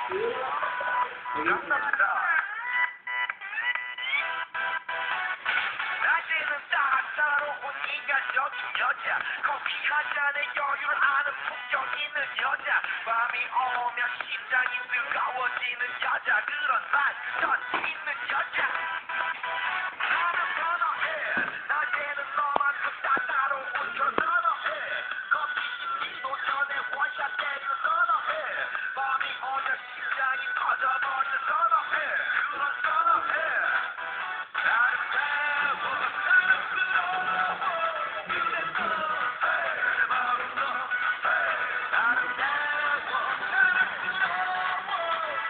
낮에는 따사로운 인간적인 여자, 커피 한 잔에 여유를 아는 품격 있는 여자, 밤이 오면 심장이 뜨거워지는 여자, 그런 반전 있는 여자. 나는 선호해. 낮에는 너만큼 따사로운 걸 선호해. 커피 씹기도 전에 원샷 때리는 선호해. 밤이 오면 심장이 터져버리는 선호해. 그런 선호해. 아름다워 사랑스러워 그래서 바로 너 아름다워 사랑스러워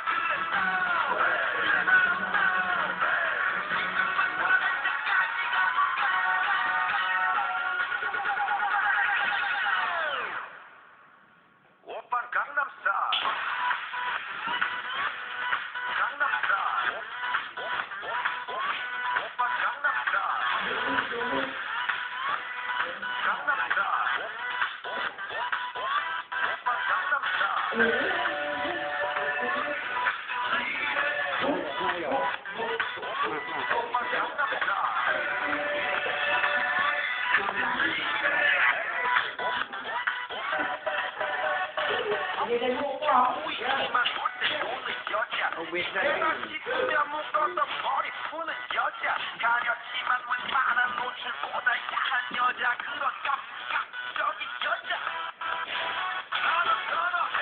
그래서 지금은 원할 때까지 가볼까. 오빤 강남스타일 강남스타일 오빤 강남스타일 강남스타일 오빤 강남스타일 오빤 내가 씻으면 묶어서 머리 푸는 여자, 가렸지만 웬만한 노출보다 야한 여자, 그런 감각적인 여자. 나는 선호해.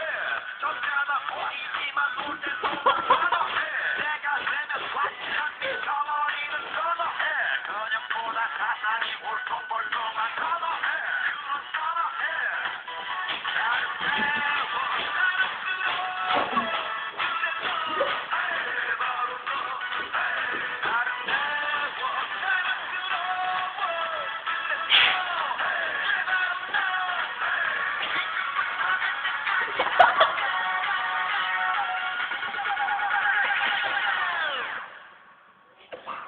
점잖아 보이지만 놀 때도 선호해. 내가 되면 완전 미쳐버리는 선호해. 그녀보다 사상이 울퉁불퉁한 선호해. 그런 선호해. 아름다워 사랑스러워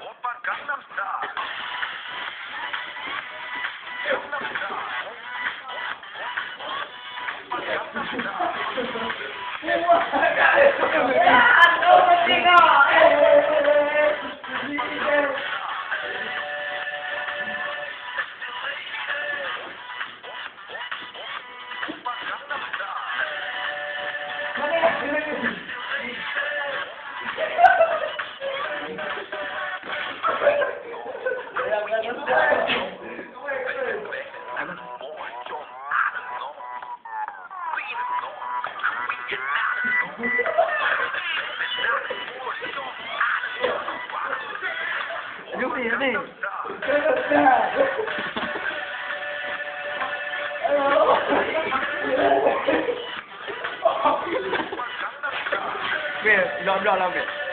오빤 강남스타일 강남스타일 Về, lo về.